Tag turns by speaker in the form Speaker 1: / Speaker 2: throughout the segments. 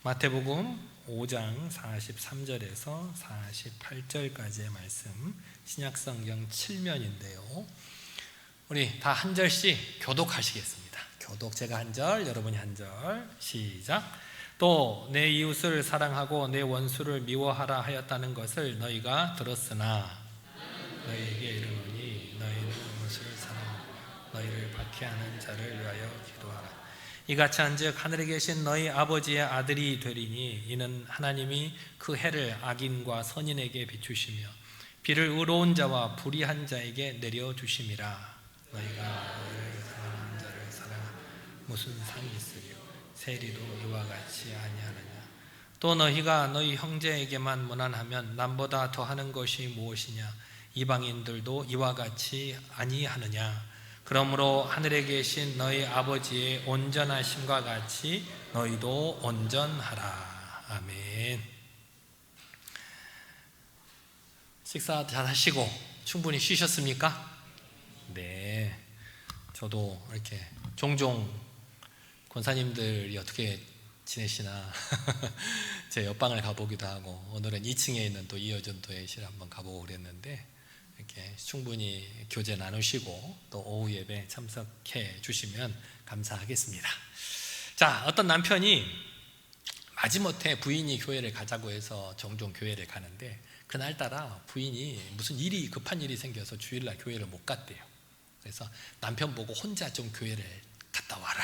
Speaker 1: 마태복음 5장 43절에서 48절까지의 말씀, 신약성경 7면인데요. 우리 다 한 절씩 교독하시겠습니다. 교독, 제가 한 절, 여러분이 한 절. 시작. 또 내 이웃을 사랑하고 내 원수를 미워하라 하였다는 것을 너희가 들었으나 너희에게 이르노니 너희는 원수를 사랑하고 너희를 박해하는 자를 위하여 기도하라. 이같이 한즉 하늘에 계신 너희 아버지의 아들이 되리니 이는 하나님이 그 해를 악인과 선인에게 비추시며 비를 의로운 자와 불의한 자에게 내려주심이라. 너희가 너희를 사랑하는 자를 사랑하면 무슨 상이 있으리요? 세리도 이와 같이 아니하느냐? 또 너희가 너희 형제에게만 무난하면 남보다 더하는 것이 무엇이냐? 이방인들도 이와 같이 아니하느냐? 그러므로 하늘에 계신 너희 아버지의 온전하심과 같이 너희도 온전하라. 아멘. 식사 잘 하시고 충분히 쉬셨습니까? 네. 저도 이렇게 종종 권사님들이 어떻게 지내시나 제 옆방을 가보기도 하고, 오늘은 2층에 있는 또 이어전도회실 한번 가보고 그랬는데, 이렇게 충분히 교제 나누시고 또 오후 예배 참석해 주시면 감사하겠습니다. 자, 어떤 남편이 마지못해 부인이 교회를 가자고 해서 종종 교회를 가는데, 그날따라 부인이 무슨 일이, 급한 일이 생겨서 주일날 교회를 못 갔대요. 그래서 남편 보고 혼자 좀 교회를 갔다 와라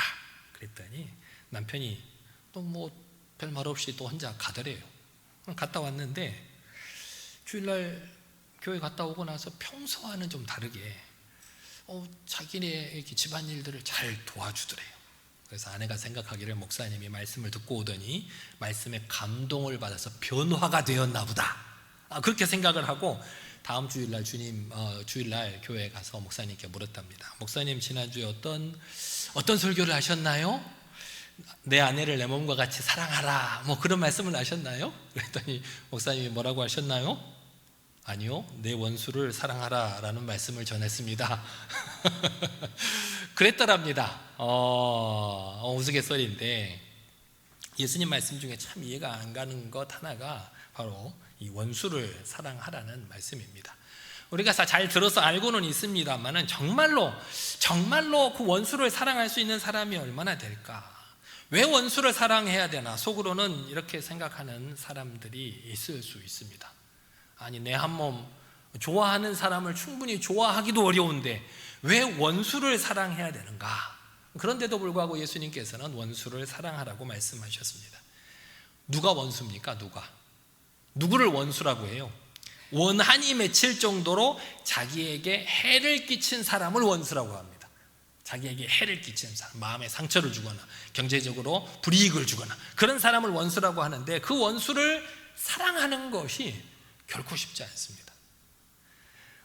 Speaker 1: 그랬더니 남편이 또 뭐 별말 없이 또 혼자 가더래요. 갔다 왔는데 주일날 교회 갔다 오고 나서 평소와는 좀 다르게 자기네 집안일들을 잘 도와주더래요. 그래서 아내가 생각하기를 목사님이 말씀을 듣고 오더니 말씀에 감동을 받아서 변화가 되었나 보다, 그렇게 생각을 하고 다음 주일날 주일날 교회에 가서 목사님께 물었답니다. 목사님, 지난주에 어떤 설교를 하셨나요? 내 아내를 내 몸과 같이 사랑하라, 뭐 그런 말씀을 하셨나요? 그랬더니 목사님이 뭐라고 하셨나요? 아니요, 내 원수를 사랑하라 라는 말씀을 전했습니다. 그랬더랍니다. 우스갯소리인데, 예수님 말씀 중에 참 이해가 안 가는 것 하나가 바로 이 원수를 사랑하라는 말씀입니다. 우리가 잘 들어서 알고는 있습니다만은 정말로 그 원수를 사랑할 수 있는 사람이 얼마나 될까? 왜 원수를 사랑해야 되나? 속으로는 이렇게 생각하는 사람들이 있을 수 있습니다. 아니, 내 한 몸 좋아하는 사람을 충분히 좋아하기도 어려운데 왜 원수를 사랑해야 되는가? 그런데도 불구하고 예수님께서는 원수를 사랑하라고 말씀하셨습니다. 누가 원수입니까? 누구를 원수라고 해요? 원한이 맺힐 정도로 자기에게 해를 끼친 사람을 원수라고 합니다. 자기에게 해를 끼치는 사람, 마음에 상처를 주거나 경제적으로 불이익을 주거나 그런 사람을 원수라고 하는데, 그 원수를 사랑하는 것이 결코 쉽지 않습니다.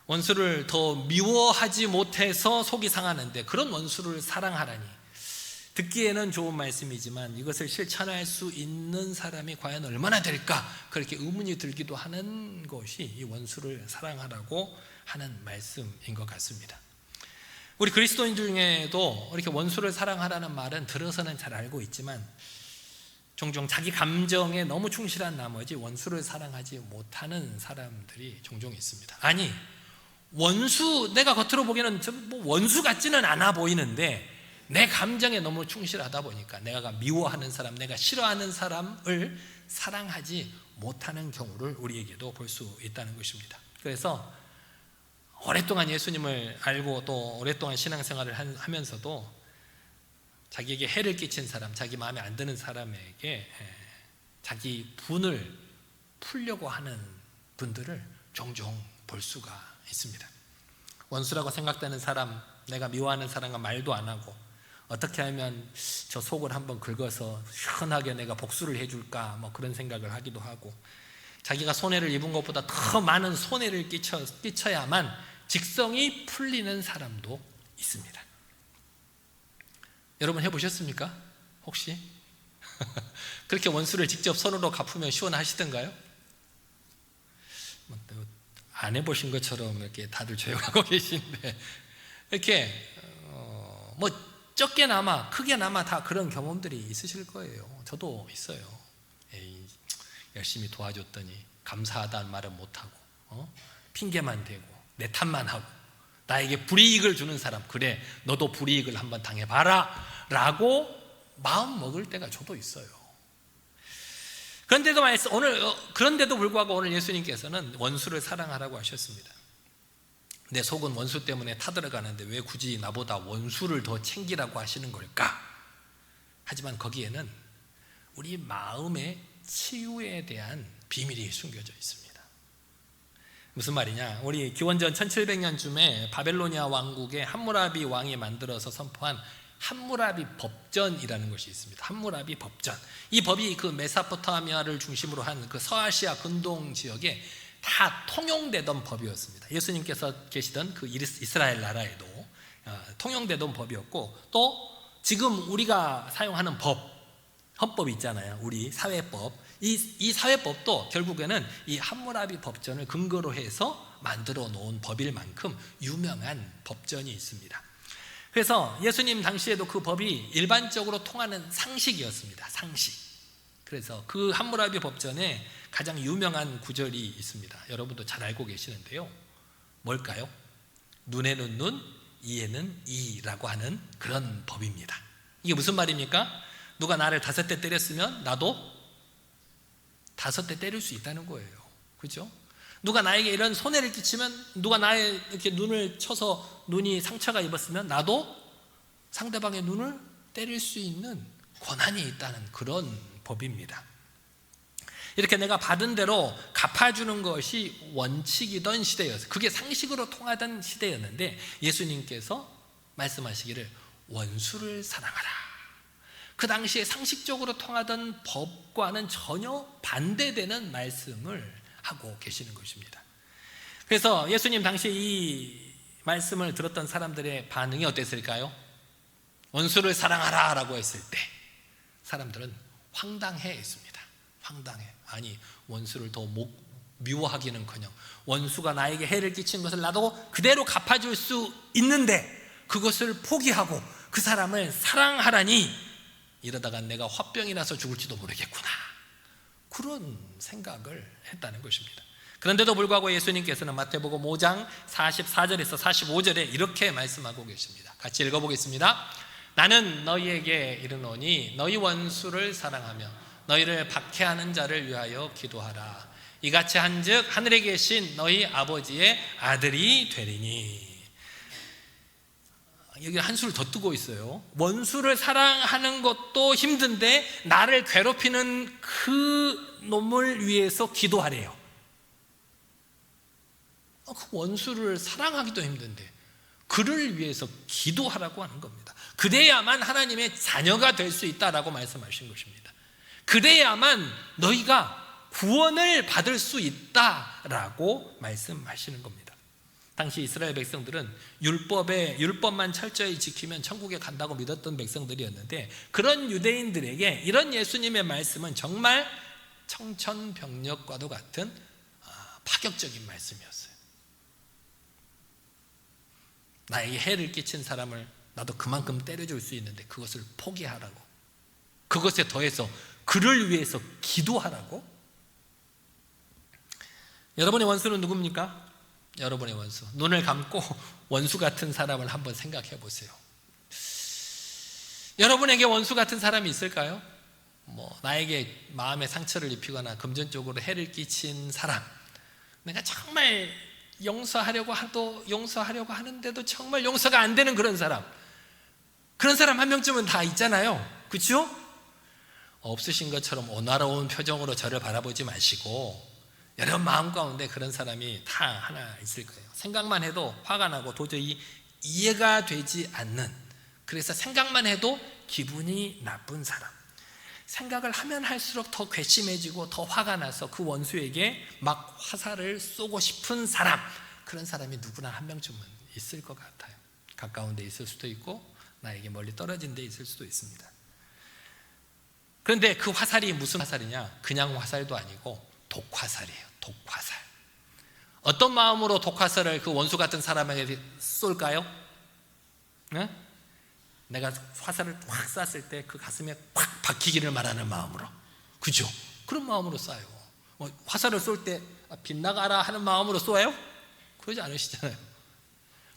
Speaker 1: 원수를 더 미워하지 못해서 속이 상하는데 그런 원수를 사랑하라니, 듣기에는 좋은 말씀이지만 이것을 실천할 수 있는 사람이 과연 얼마나 될까, 그렇게 의문이 들기도 하는 것이 이 원수를 사랑하라고 하는 말씀인 것 같습니다. 우리 그리스도인 중에도 이렇게 원수를 사랑하라는 말은 들어서는 잘 알고 있지만 종종 자기 감정에 너무 충실한 나머지 원수를 사랑하지 못하는 사람들이 종종 있습니다. 아니, 내가 겉으로 보기에는 뭐 원수 같지는 않아 보이는데 내 감정에 너무 충실하다 보니까 내가 미워하는 사람, 내가 싫어하는 사람을 사랑하지 못하는 경우를 우리에게도 볼 수 있다는 것입니다. 그래서 오랫동안 예수님을 알고 또 오랫동안 신앙생활을 하면서도 자기에게 해를 끼친 사람, 자기 마음에 안 드는 사람에게 자기 분을 풀려고 하는 분들을 종종 볼 수가 있습니다. 원수라고 생각되는 사람, 내가 미워하는 사람과 말도 안 하고 어떻게 하면 저 속을 한번 긁어서 시원하게 내가 복수를 해줄까, 뭐 그런 생각을 하기도 하고, 자기가 손해를 입은 것보다 더 많은 손해를 끼쳐야만 직성이 풀리는 사람도 있습니다. 여러분 해보셨습니까? 혹시? 그렇게 원수를 직접 손으로 갚으면 시원하시던가요? 안 해보신 것처럼 이렇게 다들 조용하고 계신데, 이렇게 뭐 적게나마 크게나마 다 그런 경험들이 있으실 거예요. 저도 있어요. 에이, 열심히 도와줬더니 감사하다는 말은 못하고 핑계만 대고 내 탓만 하고 나에게 불이익을 주는 사람, 그래 너도 불이익을 한번 당해봐라 라고 마음 먹을 때가 저도 있어요. 그런데도 불구하고 오늘 예수님께서는 원수를 사랑하라고 하셨습니다. 내 속은 원수 때문에 타들어가는데 왜 굳이 나보다 원수를 더 챙기라고 하시는 걸까? 하지만 거기에는 우리 마음의 치유에 대한 비밀이 숨겨져 있습니다. 무슨 말이냐? 우리 기원전 1700년쯤에 바벨로니아 왕국의 함무라비 왕이 만들어서 선포한 함무라비 법전이라는 것이 있습니다. 함무라비 법전. 이 법이 그 메소포타미아를 중심으로 한 그 서아시아 근동 지역에 다 통용되던 법이었습니다. 예수님께서 계시던 그 이스라엘 나라에도 통용되던 법이었고, 또 지금 우리가 사용하는 헌법이 있잖아요. 우리 사회법. 이 사회법도 결국에는 이 함무라비 법전을 근거로 해서 만들어 놓은 법일 만큼 유명한 법전이 있습니다. 그래서 예수님 당시에도 그 법이 일반적으로 통하는 상식이었습니다. 상식. 그래서 그 함무라비 법전에 가장 유명한 구절이 있습니다. 여러분도 잘 알고 계시는데요. 뭘까요? 눈에는 눈, 이에는 이라고 하는 그런 법입니다. 이게 무슨 말입니까? 누가 나를 5대 때렸으면 나도 5대 때릴 수 있다는 거예요. 그렇죠? 누가 나에게 이런 손해를 끼치면, 누가 나의 이렇게 눈을 쳐서 눈이 상처가 입었으면 나도 상대방의 눈을 때릴 수 있는 권한이 있다는 그런 법입니다. 이렇게 내가 받은 대로 갚아주는 것이 원칙이던 시대였어요. 그게 상식으로 통하던 시대였는데 예수님께서 말씀하시기를 원수를 사랑하라. 그 당시에 상식적으로 통하던 법과는 전혀 반대되는 말씀을 하고 계시는 것입니다. 그래서 예수님 당시에 이 말씀을 들었던 사람들의 반응이 어땠을까요? 원수를 사랑하라 라고 했을 때 사람들은 황당해 했습니다. 황당해. 아니, 원수를 더 미워하기는커녕 원수가 나에게 해를 끼친 것을 나도 그대로 갚아줄 수 있는데 그것을 포기하고 그 사람을 사랑하라니, 이러다가 내가 화병이 나서 죽을지도 모르겠구나, 그런 생각을 했다는 것입니다. 그런데도 불구하고 예수님께서는 마태복음 5장 44절에서 45절에 이렇게 말씀하고 계십니다. 같이 읽어보겠습니다. 나는 너희에게 이르노니 너희 원수를 사랑하며 너희를 박해하는 자를 위하여 기도하라. 이같이 한즉 하늘에 계신 너희 아버지의 아들이 되리니. 여기 한수를 더 뜨고 있어요. 원수를 사랑하는 것도 힘든데 나를 괴롭히는 그 놈을 위해서 기도하래요. 그 원수를 사랑하기도 힘든데 그를 위해서 기도하라고 하는 겁니다. 그래야만 하나님의 자녀가 될 수 있다라고 말씀하신 것입니다. 그래야만 너희가 구원을 받을 수 있다라고 말씀하시는 겁니다. 당시 이스라엘 백성들은 율법만 철저히 지키면 천국에 간다고 믿었던 백성들이었는데, 그런 유대인들에게 이런 예수님의 말씀은 정말 청천벽력과도 같은 파격적인 말씀이었어요. 나에게 해를 끼친 사람을 나도 그만큼 때려줄 수 있는데 그것을 포기하라고, 그것에 더해서 그를 위해서 기도하라고. 여러분의 원수는 누굽니까? 여러분의 원수, 눈을 감고 원수 같은 사람을 한번 생각해 보세요. 여러분에게 원수 같은 사람이 있을까요? 나에게 마음의 상처를 입히거나 금전적으로 해를 끼친 사람, 내가 정말 용서하려고 하는데도 정말 용서가 안 되는 그런 사람 한 명쯤은 다 있잖아요. 그렇죠? 없으신 것처럼 온화로운 표정으로 저를 바라보지 마시고, 여러분 마음 가운데 그런 사람이 다 하나 있을 거예요. 생각만 해도 화가 나고 도저히 이해가 되지 않는, 그래서 생각만 해도 기분이 나쁜 사람, 생각을 하면 할수록 더 괘씸해지고 더 화가 나서 그 원수에게 막 화살을 쏘고 싶은 사람, 그런 사람이 누구나 한 명쯤은 있을 것 같아요. 가까운 데 있을 수도 있고 나에게 멀리 떨어진 데 있을 수도 있습니다. 그런데 그 화살이 무슨 화살이냐? 그냥 화살도 아니고 독화살이에요. 독화살. 어떤 마음으로 독화살을 그 원수 같은 사람에게 쏠까요? 네? 내가 화살을 확 쐈을 때 그 가슴에 확 박히기를 말하는 마음으로, 그죠? 그런 마음으로 쏴요. 화살을 쏠 때 빗나가라 하는 마음으로 쏘아요? 그러지 않으시잖아요.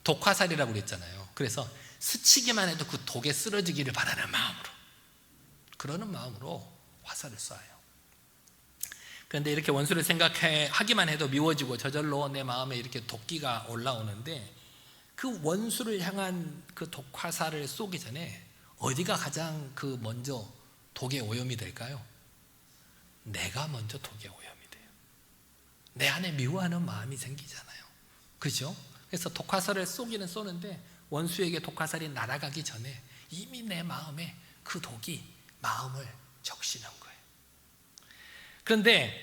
Speaker 1: 독화살이라고 그랬잖아요. 그래서 스치기만 해도 그 독에 쓰러지기를 바라는 마음으로, 그러는 마음으로 화살을 쏴요. 그런데 이렇게 원수를 생각하기만 해도 미워지고 저절로 내 마음에 이렇게 독기가 올라오는데, 그 원수를 향한 그 독화살을 쏘기 전에 어디가 가장 그 먼저 독에 오염이 될까요? 내가 먼저 독에 오염이 돼요. 내 안에 미워하는 마음이 생기잖아요. 그죠? 그래서 독화살을 쏘기는 쏘는데 원수에게 독화살이 날아가기 전에 이미 내 마음에 그 독이 마음을 적시는 거예요. 그런데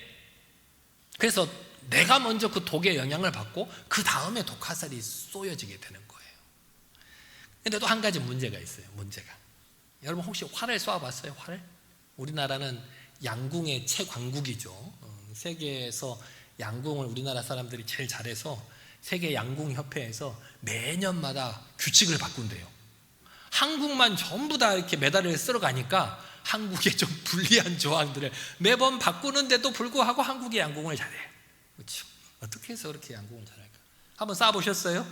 Speaker 1: 그래서 내가 먼저 그 독의 영향을 받고 그 다음에 독화살이 쏘여지게 되는 거예요. 그런데 또 한 가지 문제가 있어요. 문제가, 여러분 혹시 활을 쏘아봤어요? 활을? 우리나라는 양궁의 최강국이죠. 세계에서 양궁을 우리나라 사람들이 제일 잘해서 세계 양궁협회에서 매년마다 규칙을 바꾼대요. 한국만 전부 다 이렇게 메달을 쓸어 가니까 한국의 좀 불리한 조항들을 매번 바꾸는데도 불구하고 한국이 양궁을 잘해요. 그렇죠? 어떻게 해서 그렇게 양궁을 잘할까? 한번 쏴보셨어요?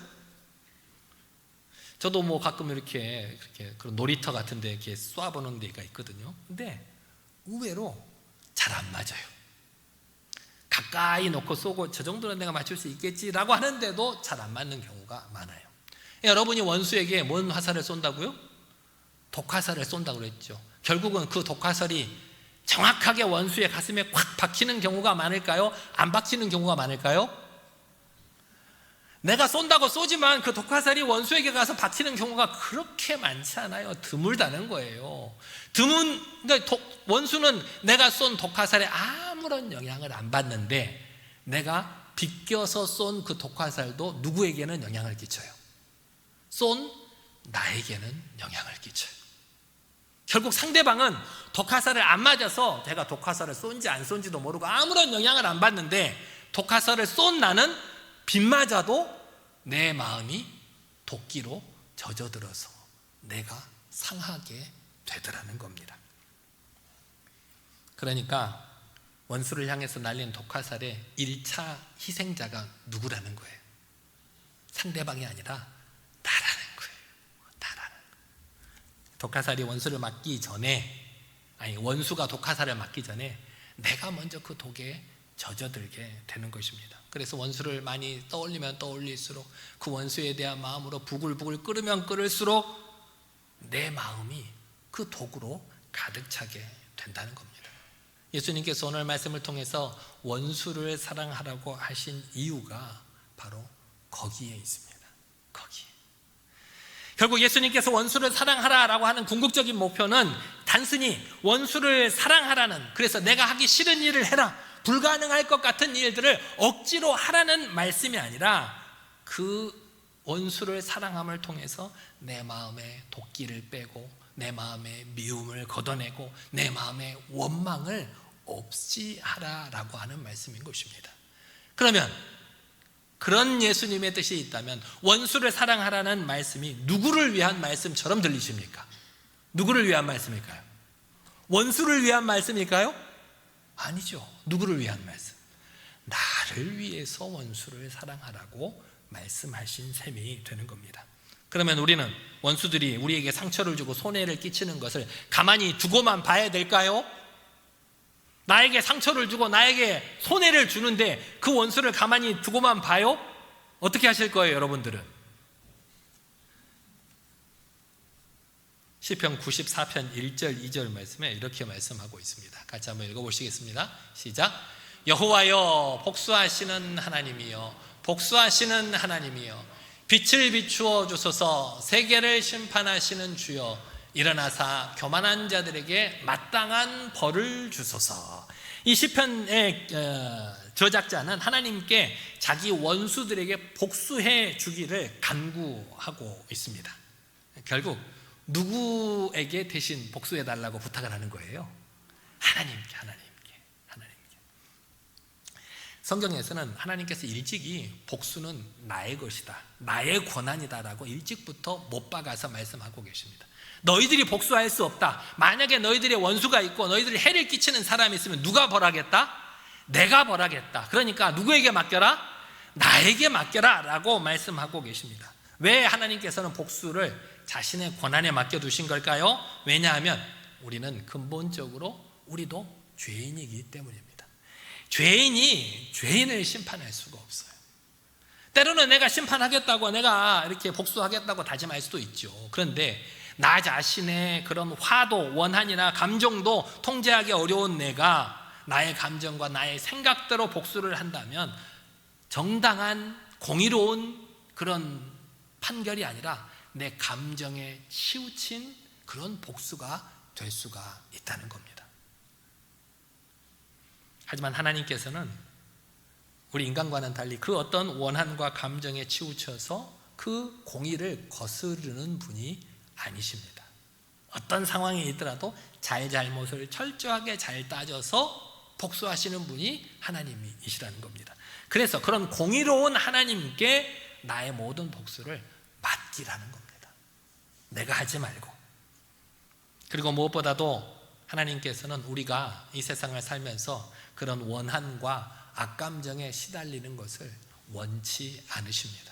Speaker 1: 저도 뭐 가끔 이렇게 그런 놀이터 같은 데 이렇게 쏴보는 데가 있거든요. 근데 의외로 잘 안 맞아요. 가까이 놓고 쏘고 저 정도는 내가 맞출 수 있겠지라고 하는데도 잘 안 맞는 경우가 많아요. 여러분이 원수에게 뭔 화살을 쏜다고요? 독화살을 쏜다고 그랬죠. 결국은 그 독화살이 정확하게 원수의 가슴에 꽉 박히는 경우가 많을까요? 안 박히는 경우가 많을까요? 내가 쏜다고 쏘지만 그 독화살이 원수에게 가서 박히는 경우가 그렇게 많지 않아요. 드물다는 거예요. 그러니까 원수는 내가 쏜 독화살에 아무런 영향을 안 받는데, 내가 비껴서 쏜 그 독화살도 누구에게는 영향을 끼쳐요? 쏜 나에게는 영향을 끼쳐요. 결국 상대방은 독화살을 안 맞아서 제가 독화살을 쏜지 안 쏜지도 모르고 아무런 영향을 안 받는데, 독화살을 쏜 나는 빗맞아도 내 마음이 독기로 젖어들어서 내가 상하게 되더라는 겁니다. 그러니까 원수를 향해서 날린 독화살의 1차 희생자가 누구라는 거예요? 상대방이 아니라 나라는 거예요. 나라는 거예요. 독화살이 원수를 맞기 전에, 원수가 독화살을 맞기 전에 내가 먼저 그 독에 젖어들게 되는 것입니다. 그래서 원수를 많이 떠올리면 떠올릴수록, 그 원수에 대한 마음으로 부글부글 끓으면 끓을수록 내 마음이 그 독으로 가득 차게 된다는 겁니다. 예수님께서 오늘 말씀을 통해서 원수를 사랑하라고 하신 이유가 바로 거기에 있습니다. 거기에. 결국 예수님께서 원수를 사랑하라라고 하는 궁극적인 목표는 단순히 원수를 사랑하라는, 그래서 내가 하기 싫은 일을 해라, 불가능할 것 같은 일들을 억지로 하라는 말씀이 아니라, 그 원수를 사랑함을 통해서 내 마음의 독기를 빼고 내 마음의 미움을 걷어내고 내 마음의 원망을 없이 하라라고 하는 말씀인 것입니다. 그러면 그런 예수님의 뜻이 있다면 원수를 사랑하라는 말씀이 누구를 위한 말씀처럼 들리십니까? 누구를 위한 말씀일까요? 원수를 위한 말씀일까요? 아니죠. 누구를 위한 말씀? 나를 위해서 원수를 사랑하라고 말씀하신 셈이 되는 겁니다. 그러면 우리는 원수들이 우리에게 상처를 주고 손해를 끼치는 것을 가만히 두고만 봐야 될까요? 나에게 상처를 주고 나에게 손해를 주는데 그 원수를 가만히 두고만 봐요? 어떻게 하실 거예요, 여러분들은? 시편 94편 1절 2절 말씀에 이렇게 말씀하고 있습니다. 같이 한번 읽어보시겠습니다. 시작. 여호와여, 복수하시는 하나님이여, 복수하시는 하나님이여, 빛을 비추어 주소서. 세계를 심판하시는 주여, 일어나사 교만한 자들에게 마땅한 벌을 주소서. 이 시편의 저작자는 하나님께 자기 원수들에게 복수해 주기를 간구하고 있습니다. 결국 누구에게 대신 복수해 달라고 부탁을 하는 거예요? 하나님께. 성경에서는 하나님께서 일찍이 복수는 나의 것이다, 나의 권한이다라고 일찍부터 못 박아서 말씀하고 계십니다. 너희들이 복수할 수 없다. 만약에 너희들의 원수가 있고 너희들이 해를 끼치는 사람이 있으면 누가 벌하겠다? 내가 벌하겠다. 그러니까 누구에게 맡겨라? 나에게 맡겨라 라고 말씀하고 계십니다. 왜 하나님께서는 복수를 자신의 권한에 맡겨두신 걸까요? 왜냐하면 우리는 근본적으로 우리도 죄인이기 때문입니다. 죄인이 죄인을 심판할 수가 없어요. 때로는 내가 심판하겠다고, 내가 이렇게 복수하겠다고 다짐할 수도 있죠. 그런데 나 자신의 그런 화도, 원한이나 감정도 통제하기 어려운 내가 나의 감정과 나의 생각대로 복수를 한다면 정당한 공의로운 그런 판결이 아니라 내 감정에 치우친 그런 복수가 될 수가 있다는 겁니다. 하지만 하나님께서는 우리 인간과는 달리 그 어떤 원한과 감정에 치우쳐서 그 공의를 거스르는 분이 아니십니다. 어떤 상황에 있더라도 잘잘못을 철저하게 잘 따져서 복수하시는 분이 하나님이시라는 겁니다. 그래서 그런 공의로운 하나님께 나의 모든 복수를 맡기라는 겁니다. 내가 하지 말고. 그리고 무엇보다도 하나님께서는 우리가 이 세상을 살면서 그런 원한과 악감정에 시달리는 것을 원치 않으십니다.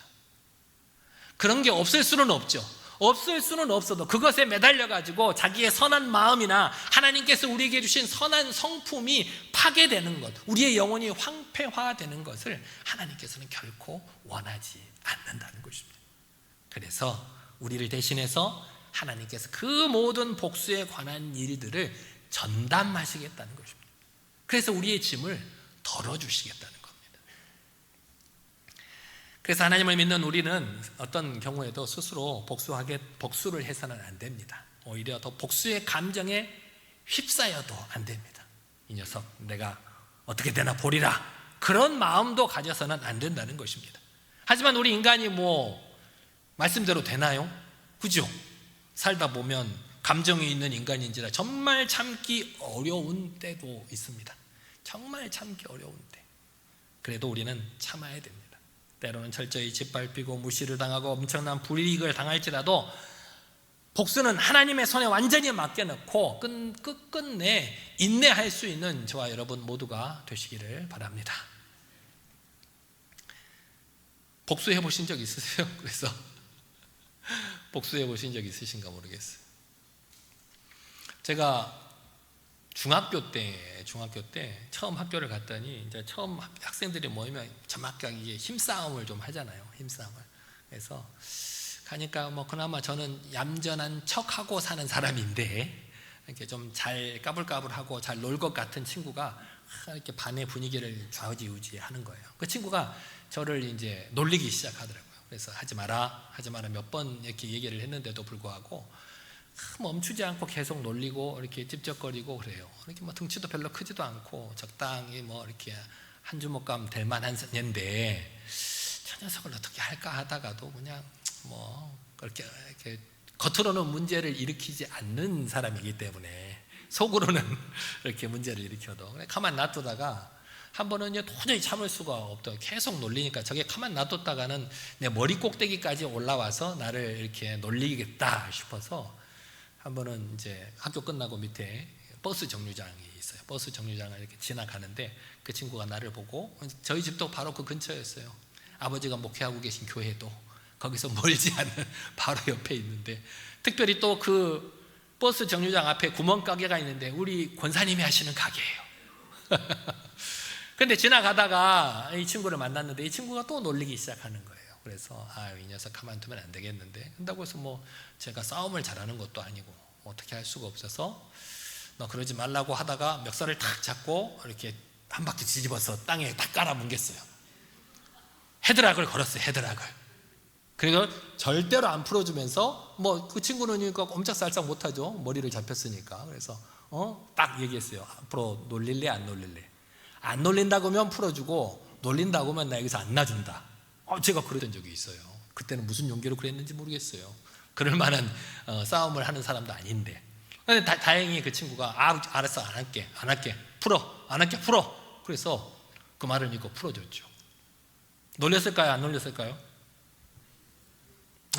Speaker 1: 그런 게 없을 수는 없죠. 없을 수는 없어도 그것에 매달려 가지고 자기의 선한 마음이나 하나님께서 우리에게 주신 선한 성품이 파괴되는 것, 우리의 영혼이 황폐화되는 것을 하나님께서는 결코 원하지 않는다는 것입니다. 그래서 우리를 대신해서 하나님께서 그 모든 복수에 관한 일들을 전담하시겠다는 것입니다. 그래서 우리의 짐을 덜어주시겠다는 겁니다. 그래서 하나님을 믿는 우리는 어떤 경우에도 스스로 복수를 해서는 안 됩니다. 오히려 더 복수의 감정에 휩싸여도 안 됩니다. 이 녀석 내가 어떻게 되나 보리라, 그런 마음도 가져서는 안 된다는 것입니다. 하지만 우리 인간이 말씀대로 되나요? 그죠? 살다 보면 감정이 있는 인간인지라 정말 참기 어려운 때도 있습니다. 정말 참기 어려운 때. 그래도 우리는 참아야 됩니다. 때로는 철저히 짓밟히고 무시를 당하고 엄청난 불이익을 당할지라도 복수는 하나님의 손에 완전히 맡겨놓고 끝끝내 인내할 수 있는 저와 여러분 모두가 되시기를 바랍니다. 복수해 보신 적 있으세요? 그래서 복수해 보신 적 있으신가 모르겠어요. 제가 중학교 때 처음 학교를 갔더니 이제 처음 학생들이 모이면 정확하게 힘싸움을 좀 하잖아요. 힘싸움을. 그래서 가니까 그나마 저는 얌전한 척하고 사는 사람인데 이렇게 좀 잘 까불까불하고 잘 놀 것 같은 친구가 이렇게 반의 분위기를 좌우지우지하는 거예요. 그 친구가 저를 이제 놀리기 시작하더라고요. 그래서 하지 마라 몇 번 이렇게 얘기를 했는데도 불구하고 멈추지 않고 계속 놀리고 이렇게 찝쩍거리고 그래요. 이렇게 등치도 별로 크지도 않고 적당히 이렇게 한 주먹감 될 만한 년인데 저 녀석을 어떻게 할까 하다가도 그냥 그렇게 이렇게 겉으로는 문제를 일으키지 않는 사람이기 때문에 속으로는 이렇게 문제를 일으켜도 가만 놔두다가 한 번은 도저히 참을 수가 없다. 계속 놀리니까 저게 가만 놔뒀다가는 내 머리 꼭대기까지 올라와서 나를 이렇게 놀리겠다 싶어서 한 번은 이제 학교 끝나고 밑에 버스 정류장이 있어요. 버스 정류장을 이렇게 지나가는데 그 친구가 나를 보고, 저희 집도 바로 그 근처였어요. 아버지가 목회하고 계신 교회도 거기서 멀지 않은 바로 옆에 있는데, 특별히 또 그 버스 정류장 앞에 구멍가게가 있는데 우리 권사님이 하시는 가게예요. 근데 지나가다가 이 친구를 만났는데 이 친구가 또 놀리기 시작하는 거예요. 그래서 이 녀석 가만두면 안 되겠는데, 한다고 해서 제가 싸움을 잘하는 것도 아니고 어떻게 할 수가 없어서 너 그러지 말라고 하다가 멱살을 탁 잡고 이렇게 한 바퀴 뒤집어서 땅에 딱 깔아뭉갰어요. 헤드락을 걸었어요. 헤드락을. 그리고 절대로 안 풀어주면서 그 친구는 꼼짝살짝 못하죠. 머리를 잡혔으니까. 그래서 딱 얘기했어요. 앞으로 놀릴래 안 놀릴래? 안 놀린다고 하면 풀어주고 놀린다고 하면 나 여기서 안 놔준다. 제가 그랬던 적이 있어요. 그때는 무슨 용기로 그랬는지 모르겠어요. 그럴 만한 싸움을 하는 사람도 아닌데. 근데 다행히 그 친구가 알았어, 안 할게 풀어, 안 할게 풀어. 그래서 그 말을 믿고 풀어줬죠. 놀렸을까요? 안 놀렸을까요?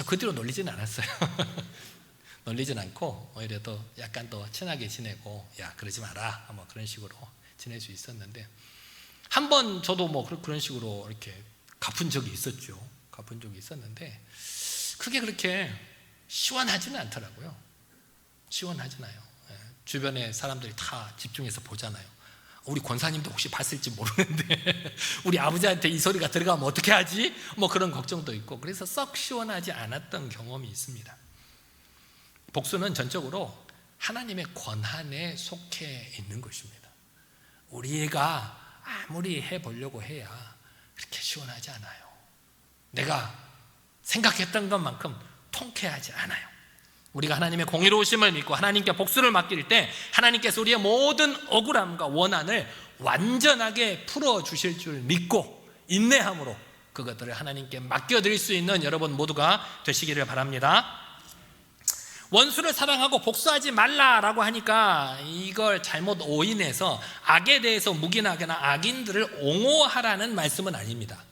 Speaker 1: 그 뒤로 놀리지는 않았어요. 놀리진 않고 오히려 또 약간 더 친하게 지내고, 야 그러지 마라 뭐 그런 식으로 지낼 수 있었는데, 한 번 저도 뭐 그런 식으로 이렇게 갚은 적이 있었죠. 갚은 적이 있었는데 그게 그렇게 시원하지는 않더라고요. 시원하진 않아요. 주변에 사람들이 다 집중해서 보잖아요. 우리 권사님도 혹시 봤을지 모르는데 우리 아버지한테 이 소리가 들어가면 어떻게 하지? 뭐 그런 걱정도 있고, 그래서 썩 시원하지 않았던 경험이 있습니다. 복수는 전적으로 하나님의 권한에 속해 있는 것입니다. 우리가 아무리 해보려고 해야 그렇게 시원하지 않아요. 내가 생각했던 것만큼 통쾌하지 않아요. 우리가 하나님의 공의로우심을 믿고 하나님께 복수를 맡길 때 하나님께서 우리의 모든 억울함과 원한을 완전하게 풀어주실 줄 믿고 인내함으로 그것들을 하나님께 맡겨드릴 수 있는 여러분 모두가 되시기를 바랍니다. 원수를 사랑하고 복수하지 말라라고 하니까 이걸 잘못 오인해서 악에 대해서 묵인하거나 악인들을 옹호하라는 말씀은 아닙니다.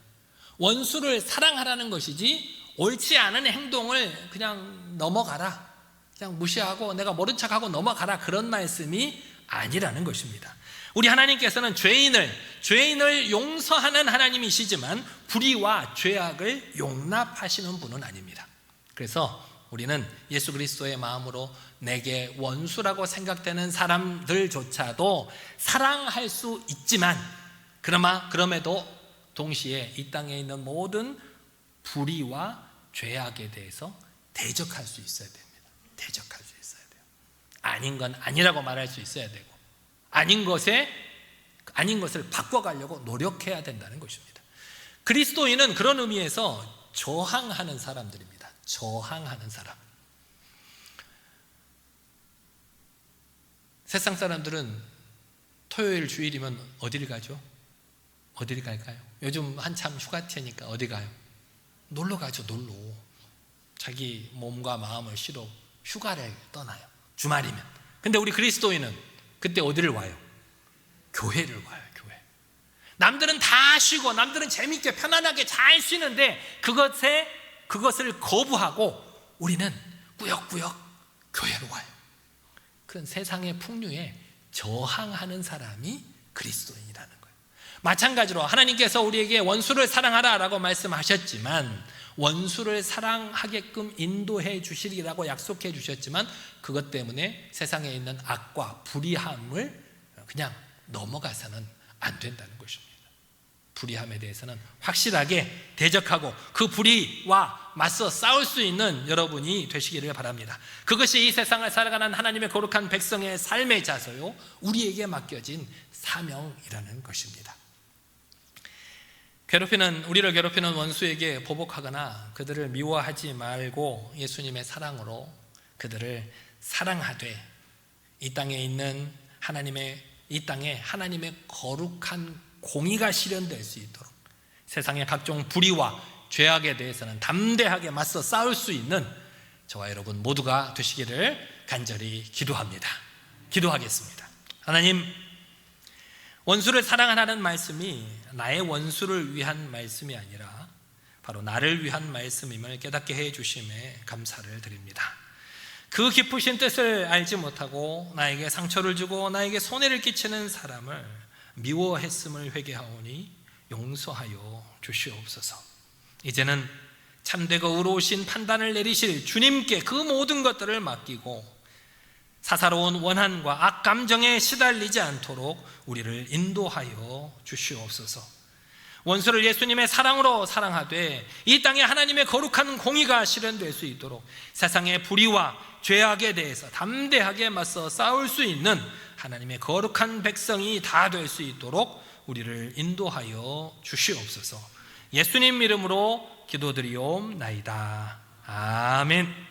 Speaker 1: 원수를 사랑하라는 것이지 옳지 않은 행동을 그냥 넘어가라, 그냥 무시하고 내가 모른 척하고 넘어가라, 그런 말씀이 아니라는 것입니다. 우리 하나님께서는 죄인을 용서하는 하나님이시지만 불의와 죄악을 용납하시는 분은 아닙니다. 그래서 우리는 예수 그리스도의 마음으로 내게 원수라고 생각되는 사람들조차도 사랑할 수 있지만, 그럼에도 동시에 이 땅에 있는 모든 불의와 죄악에 대해서 대적할 수 있어야 됩니다. 대적할 수 있어야 돼요. 아닌 건 아니라고 말할 수 있어야 되고, 아닌 것을 바꿔가려고 노력해야 된다는 것입니다. 그리스도인은 그런 의미에서 저항하는 사람들입니다. 저항하는 사람. 세상 사람들은 토요일 주일이면 어디를 가죠? 어디를 갈까요? 요즘 한참 휴가철이니까 어디 가요? 놀러 가죠. 놀러. 자기 몸과 마음을 쉬러 휴가를 떠나요. 주말이면. 근데 우리 그리스도인은 그때 어디를 와요? 교회를 와요. 교회. 남들은 다 쉬고 남들은 재밌게 편안하게 잘 쉬는데 그것을 거부하고 우리는 꾸역꾸역 교회로 와요. 그런 세상의 풍류에 저항하는 사람이 그리스도인이라는 거예요. 마찬가지로 하나님께서 우리에게 원수를 사랑하라라고 말씀하셨지만, 원수를 사랑하게끔 인도해 주시리라고 약속해 주셨지만, 그것 때문에 세상에 있는 악과 불의함을 그냥 넘어가서는 안 된다는 것입니다. 불의함에 대해서는 확실하게 대적하고 그 불의와 맞서 싸울 수 있는 여러분이 되시기를 바랍니다. 그것이 이 세상을 살아가는 하나님의 거룩한 백성의 삶의 자세요, 우리에게 맡겨진 사명이라는 것입니다. 우리를 괴롭히는 원수에게 보복하거나 그들을 미워하지 말고 예수님의 사랑으로 그들을 사랑하되 이 땅에 하나님의 거룩한 공의가 실현될 수 있도록 세상의 각종 불의와 죄악에 대해서는 담대하게 맞서 싸울 수 있는 저와 여러분 모두가 되시기를 간절히 기도합니다. 기도하겠습니다. 하나님, 원수를 사랑하라는 말씀이 나의 원수를 위한 말씀이 아니라 바로 나를 위한 말씀임을 깨닫게 해 주심에 감사를 드립니다. 그 깊으신 뜻을 알지 못하고 나에게 상처를 주고 나에게 손해를 끼치는 사람을 미워했음을 회개하오니 용서하여 주시옵소서. 이제는 참되고 의로우신 판단을 내리실 주님께 그 모든 것들을 맡기고 사사로운 원한과 악감정에 시달리지 않도록 우리를 인도하여 주시옵소서. 원수를 예수님의 사랑으로 사랑하되 이 땅에 하나님의 거룩한 공의가 실현될 수 있도록 세상의 불의와 죄악에 대해서 담대하게 맞서 싸울 수 있는 하나님의 거룩한 백성이 다 될 수 있도록 우리를 인도하여 주시옵소서. 예수님 이름으로 기도드리옵나이다. 아멘.